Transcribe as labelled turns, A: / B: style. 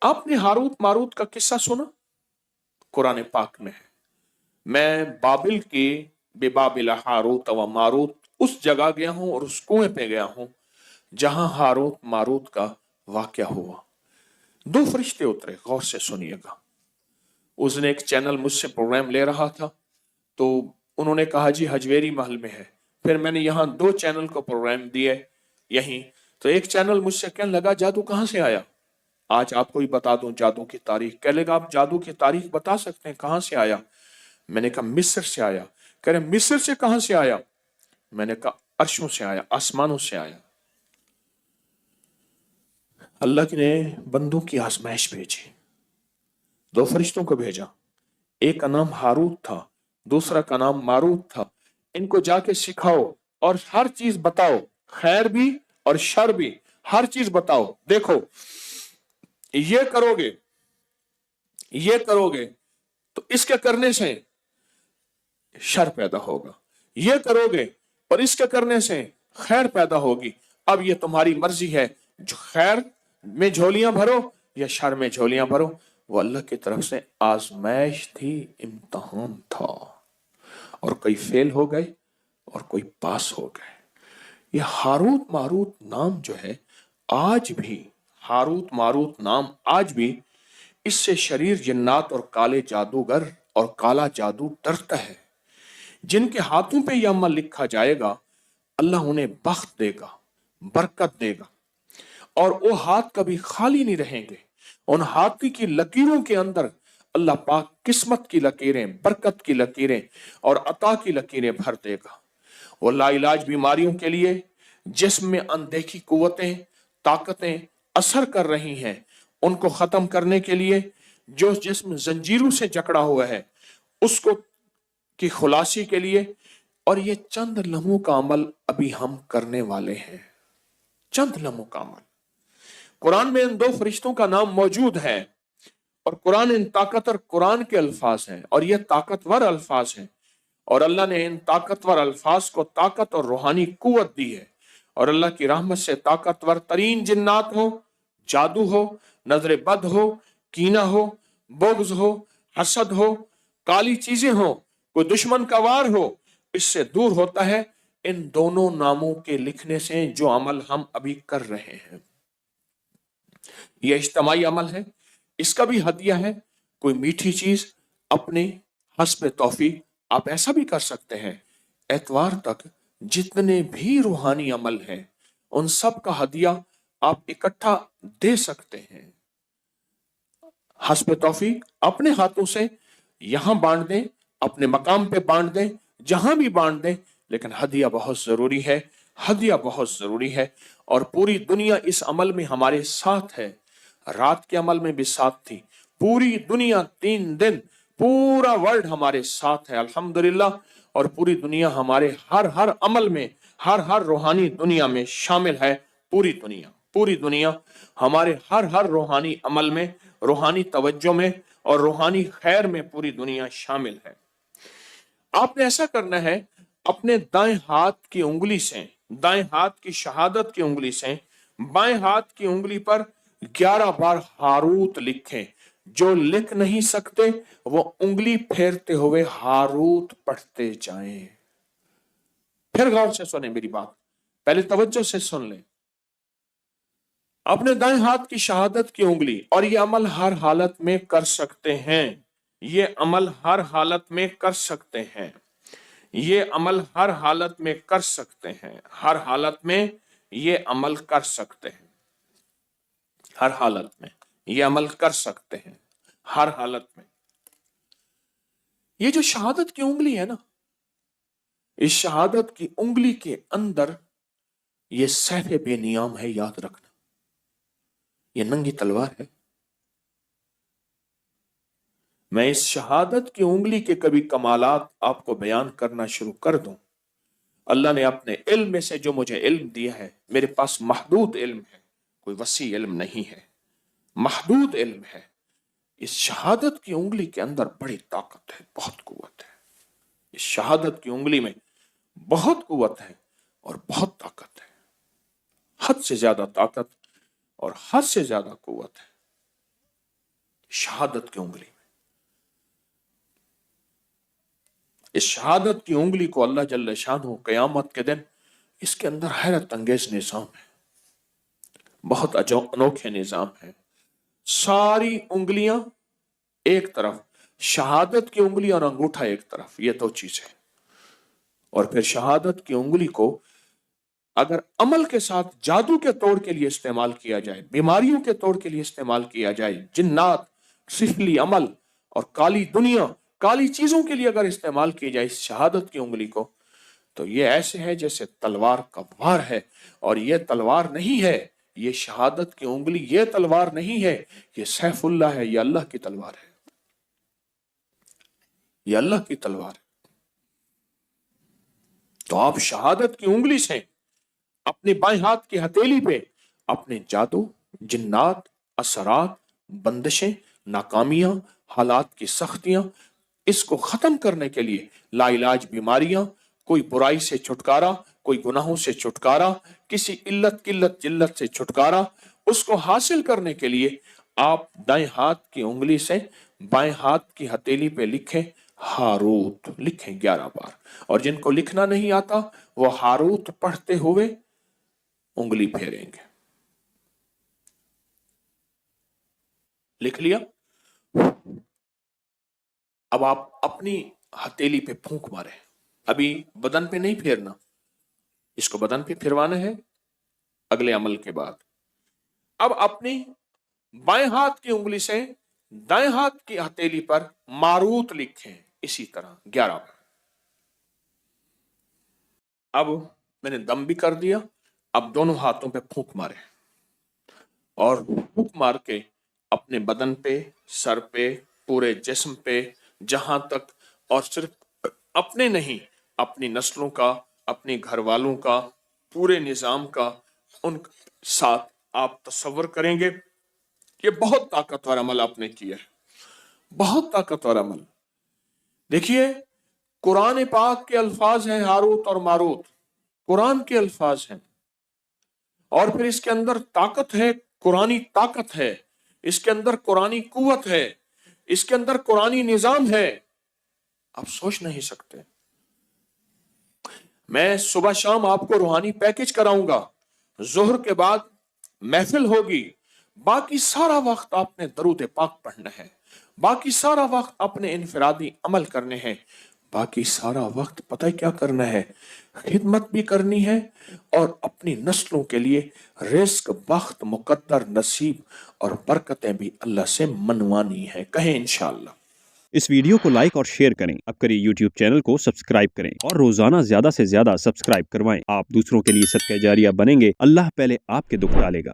A: आपने Harut Marut का किस्सा सुना? कुरान पाक में है। मैं बाबिल के बेबाबिल हारूत व मारूत उस जगह गया हूं और उस कुएं पे गया हूं जहां हारूत मारूत का वाकया हुआ। दो फरिश्ते उतरे, गौर से सुनिएगा। उसने एक चैनल मुझसे प्रोग्राम ले रहा था, तो उन्होंने कहा जी हजवेरी महल में है। फिर मैंने यहाँ दो चैनल को प्रोग्राम दिए यहीं, तो एक चैनल मुझसे कहने लगा जादू कहाँ से आया? आज आपको ही बता दूं जादू की तारीख। कह लेगा आप जादू की तारीख बता सकते हैं, कहां से आया? मैंने कहा मिस्र से आया। कह रहे मिस्र से कहां से आया? मैंने कहा अर्शों से आया, आसमानों से आया। अल्लाह ने बंदों की आजमाइश भेजी, दो फरिश्तों को भेजा। एक का नाम हारूत था, दूसरा का नाम मारूत था। इनको जाके सिखाओ और हर चीज बताओ, खैर भी और शर भी, हर चीज बताओ। देखो ये करोगे, ये करोगे तो इसके करने से शर पैदा होगा, ये करोगे और इसके करने से खैर पैदा होगी। अब ये तुम्हारी मर्जी है, जो खैर में झोलियां भरो या शर में झोलियां भरो। वो अल्लाह की तरफ से आजमाइश थी, इम्तहान था, और कोई फेल हो गए और कोई पास हो गए। ये हारूत मारूत नाम जो है आज भी, हारूत मारूत नाम आज भी, इससे शरीर जिन्नात और काले जादूगर और काला जादू डरता है। जिनके हाथों पे यह अमल लिखा जाएगा अल्लाह उन्हें बख्त देगा, बरकत देगा, और वो हाथ कभी खाली नहीं रहेंगे। उन हाथ की लकीरों के अंदर अल्लाह पाक किस्मत की लकीरें, बरकत की लकीरें और अता की लकीरें भर देगा। वो लाइलाज बीमारियों के लिए जिस्म में अनदेखी कुव्वतें, ताकतें असर कर रही हैं, उनको खत्म करने के लिए जो जिस्म जंजीरों से जकड़ा हुआ है उसको की खुलासी के लिए। और ये चंद लम्हों का अमल अभी हम करने वाले हैं, चंद लम्हों का अमल। कुरान में इन दो फरिश्तों का नाम मौजूद है, और कुरान इन ताकतवर कुरान के अल्फाज हैं, और ये ताकतवर अल्फाज हैं। और अल्लाह ने इन ताकतवर अल्फाज को ताकत और रूहानी कुव्वत दी है। और अल्लाह की रहमत से ताकतवर तरीन जिन्नात हो, जादू हो, नजर बद हो, कीना हो, बुग़्ज़ हो, हसद हो, काली चीजें हो, कोई दुश्मन का वार हो, इससे दूर होता है इन दोनों नामों के लिखने से जो अमल हम अभी कर रहे हैं। यह इज्तिमाई अमल है, इसका भी हदिया है। कोई मीठी चीज अपने हस्ब तौफीक आप ऐसा भी कर सकते हैं। एतवार तक जितने भी रूहानी अमल हैं उन सब का हदिया आप इकट्ठा दे सकते हैं। हस्ब तौफीक अपने हाथों से यहां बांट दें, अपने मकाम पे बांट दें, जहां भी बांट दें, लेकिन हदिया बहुत जरूरी है, हदिया बहुत जरूरी है। और पूरी दुनिया इस अमल में हमारे साथ है। रात के अमल में भी साथ थी, पूरी दुनिया 3 दिन, पूरा वर्ल्ड हमारे साथ है अल्हम्दुलिल्लाह। और पूरी दुनिया हमारे हर अमल में, हर रूहानी दुनिया में शामिल है। पूरी दुनिया, पूरी दुनिया हमारे हर रूहानी अमल में, रूहानी तवज्जो में और रूहानी खैर में पूरी दुनिया शामिल है। आपने ऐसा करना है, अपने दाएं हाथ की उंगली से, दाएं हाथ की शहादत की उंगली से बाएं हाथ की उंगली पर 11 बार हारूत लिखें। जो लिख नहीं सकते वो उंगली फेरते हुए हारूत पढ़ते जाएं। फिर गौर से सुने मेरी बात, पहले तवज्जो से सुन लें। अपने दाएं हाथ की शहादत की उंगली, और ये अमल हर हालत में कर सकते हैं, ये अमल हर हालत में कर सकते हैं, ये अमल हर हालत में कर सकते हैं, हर हालत में ये अमल कर सकते हैं, हर हालत में ये अमल कर सकते हैं, हर हालत में। ये जो शहादत की उंगली है ना, इस शहादत की उंगली के अंदर ये सैफ़े बेनियाम है, याद रखना। ये नंगी तलवार है। मैं इस शहादत की उंगली के कभी कमालात आपको बयान करना शुरू कर दूं, अल्लाह ने अपने इल्म में से जो मुझे इल्म दिया है, मेरे पास महदूद इल्म है, कोई वसी इल्म नहीं है, महदूद इल्म है। इस शहादत की उंगली के अंदर बड़ी ताकत है, बहुत कुव्वत है। इस शहादत की उंगली में बहुत कुव्वत है और बहुत ताकत है, हद से ज्यादा ताकत और हद से ज्यादा कुव्वत है। शहादत की उंगली में। इस शहादत की उंगली को अल्लाह जल्ल शानहू क़यामत के दिन इसके अंदर हैरत अंगेज निज़ाम है, बहुत अनोखे निज़ाम है। सारी उंगलियां एक तरफ, शहादत की उंगली और अंगूठा एक तरफ, ये दो चीजें। और फिर शहादत की उंगली को अगर अमल के साथ जादू के तौर के लिए इस्तेमाल किया जाए, बीमारियों के तौर के लिए इस्तेमाल किया जाए, जिन्नात, सिफली अमल और काली दुनिया, काली चीजों के लिए अगर इस्तेमाल की जाए इस शहादत की उंगली को, तो ये ऐसे है जैसे तलवार का वार है। और ये तलवार नहीं है, ये शहादत की उंगली, ये तलवार नहीं है, ये सैफुल्लाह है, ये अल्लाह की तलवार है, ये अल्लाह की तलवार है। तो आप शहादत की उंगली से अपने बाएं हाथ की हथेली पे अपने जादू, जिन्नात, असरात, बंदिशें, नाकामियां, हालात की सख्तियां, इसको खत्म करने के लिए लाइलाज बीमारियां, कोई बुराई से छुटकारा, कोई गुनाहों से छुटकारा, किसी इल्लत किल्लत जिल्लत से छुटकारा, उसको हासिल करने के लिए आप दाएं हाथ की उंगली से बाएं हाथ की हथेली पे लिखें हारूत, लिखें 11 बार। और जिनको लिखना नहीं आता वो हारूत पढ़ते हुए उंगली फेरेंगे। लिख लिया? अब आप अपनी हथेली पे फूंक मारे, अभी बदन पे नहीं फेरना, इसको बदन पे फिरवाना है अगले अमल के बाद। अब अपनी बाएं हाथ की उंगली से दाएं हाथ की हथेली पर मारूत लिखें इसी तरह 11 बार। अब मैंने दम भी कर दिया, अब दोनों हाथों पे फूंक मारे और फूंक मार के अपने बदन पे, सर पे, पूरे जिस्म पे, जहां तक, और सिर्फ अपने नहीं, अपनी नस्लों का, अपने घर वालों का, पूरे निजाम का, उन साथ आप तसव्वुर करेंगे। ये बहुत ताकतवर अमल आपने किया है, बहुत ताकतवर अमल। देखिए, कुरान पाक के अल्फाज हैं हारूत और मारूत, कुरान के अल्फाज हैं, और फिर इसके अंदर ताकत है, कुरानी ताकत है, इसके अंदर कुरानी कुव्वत है, इसके अंदर कुरानी निजाम है, आप सोच नहीं सकते। मैं सुबह शाम आपको रूहानी पैकेज कराऊंगा, जोहर के बाद महफिल होगी, बाकी सारा वक्त आपने दरूद पाक पढ़ना है, बाकी सारा वक्त अपने इनफरादी अमल करने हैं, बाकी सारा वक्त पता है क्या करना है, खिदमत भी करनी है और अपनी नस्लों के लिए रिस्क, बख्त, मुकद्दर, नसीब और बरकतें भी अल्लाह से मनवानी है। कहें इंशाअल्लाह।
B: इस वीडियो को लाइक और शेयर करें, अब करिए यूट्यूब चैनल को सब्सक्राइब करें और रोजाना ज्यादा से ज्यादा सब्सक्राइब करवाएं। आप दूसरों के लिए सदका जारिया बनेंगे, अल्लाह पहले आपके दुख टालेगा।